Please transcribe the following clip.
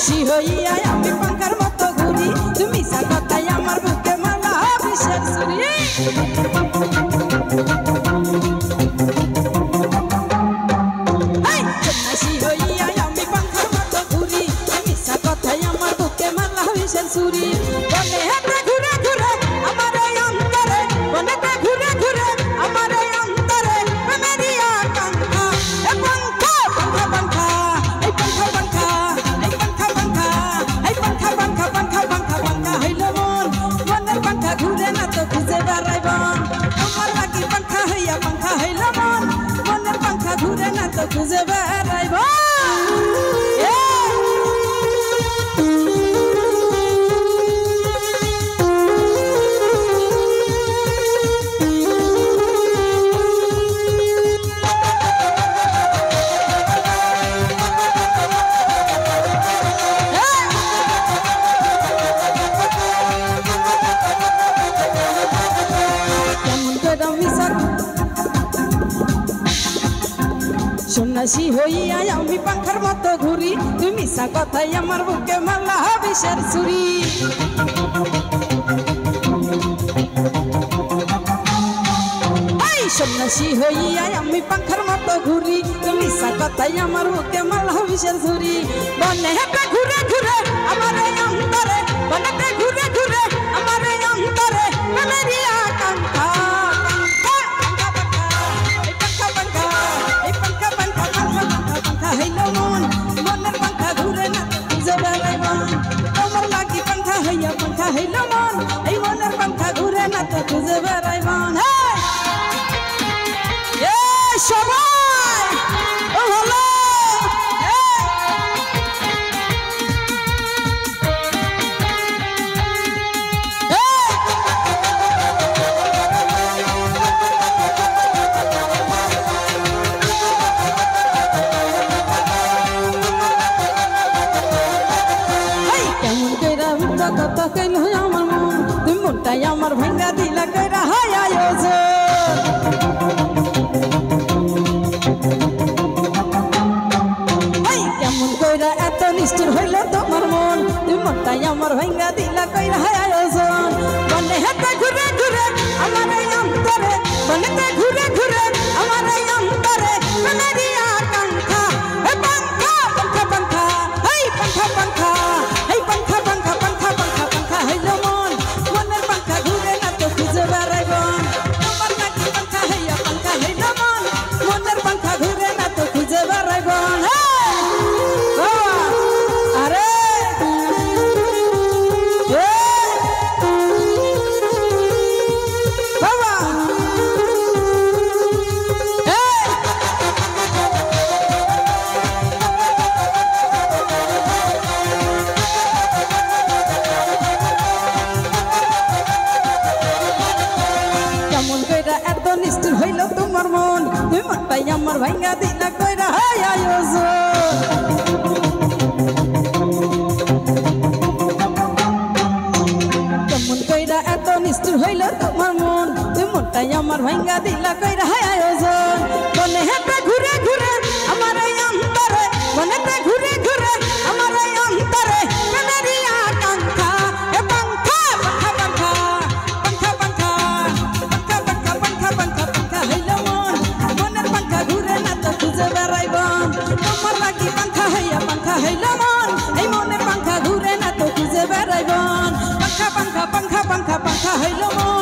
সন্ন্যাসী হইয়া আমি পাখার মতো ঘুরি তুমি মিছা কথাই আমার বুকে মালা বিষের ছুরি সন্ন্যাসী হইয়া আমি পাখার মতো ঘুরি তুমি মিছা কথাই আমার বুকে মালা বিষের ছুরি বনে হাতে ঘুরে ঘুরে আমার এই অন্তরে বনেতে ঘুরে ঘুরে আমার এই অন্তরে মেরি আকাঙ্ক্ষা এ পাঙ্খা পাঙ্খা পাঙ্খা এই পাঙ্খা পাঙ্খা এই পাঙ্খা পাঙ্খা এই পাঙ্খা পাঙ্খা পাঙ্খা পাঙ্খা পাঙ্খা হইল মন মনের পাঙ্খা ঘুরে না তো খুঁজে বেড়াই বন তোমার লাগি পাঙ্খা হইয়া পাঙ্খা হইল মন মনের পাঙ্খা ঘুরে না তো খুঁজে বেড়াই বন সন্ন্যাসী হইয়া আমি পাখার মতো ঘুরি তুমি মিছা কথাই আমার বুকে মালা বিষের ছুরি সন্ন্যাসী হইয়া আমি পাখার মতো ঘুরি তুমি মিছা কথাই আমার বুকে মালা বিষের ছুরি বনে হেঁটে ঘুরে ঘুরে আমার এই অন্তরে বনেতে ঘুরে ঘুরে আমার এই অন্তরে মেরি আকাঙ্ক্ষা হইল মন মনের পাঙ্খা ঘুরে না খুঁজে বেড়াই বন তোমার লাগি পাঙ্খা হইয়া পাঙ্খা হইল মন এই মনের পাঙ্খা ঘুরে না তো খুঁজে বেড়াই বন সবাই ও হলো কথা কইল আমার মন তুমি মনটাই আমার ভাঙ্গা দিলা কইরা হায় আয়োজন কেমন কইরা এত নিষ্ঠুর হইল তোমার মন তুমি মনটাই আমার ভাঙ্গা দিলা কইরা হায় আয়োজন বনে হাতে ঘুরে ঘুরে আমার এই অন্তরে বনেতে ঘুরে ঘুরে আমার এই অন্তরে মেরি আকাঙ্ক্ষা এ পাঙ্খা পাঙ্খা পাঙ্খা এই পাঙ্খা পাঙ্খা এই পাঙ্খা পাঙ্খা পাঙ্খা পাঙ্খা পাঙ্খা হইল মন মনের পাঙ্খা ঘুরে না তো খুঁজে বেড়াই বন তোমার লাগি পাঙ্খা হইয়া পাঙ্খা হইল মন মনের পাঙ্খা ঘুরে না তো খুঁজে বেড়াই বন আরে বাবা কেমন কইরা এত নিষ্ঠুর হইল তোমার মন তুমি মনটাই আমার ভাঙ্গা দিলা কইরা হায় আয়োজন কেমন কইরা এত নিষ্ঠুর হইল তোমার মন তুমি মনটাই আমার ভাঙ্গা দিলা কইরা হায় আয়োজন বনে হেঁটে ঘুরে ঘুরে আমার এই অন্তরে বনেতে ঘুরে ঘুরে আমার এই অন্তরে মেরি আকাঙ্ক্ষা এ পাঙ্খা পাঙ্খা পাঙ্খা পাঙ্খা পাঙ্খা পাঙ্খা পাঙ্খা পাঙ্খা পাঙ্খা হইল মন মনের পাঙ্খা ঘুরে না তো খুঁজে বেড়াই বন তোমার লাগি পাঙ্খা হইয়া পাঙ্খা হইল মন এই মনের পাঙ্খা ঘুরে না তো খুঁজে বেড়াই বন পাঙ্খা পাঙ্খা পাঙ্খা পাঙ্খা পাঙ্খা হইল মন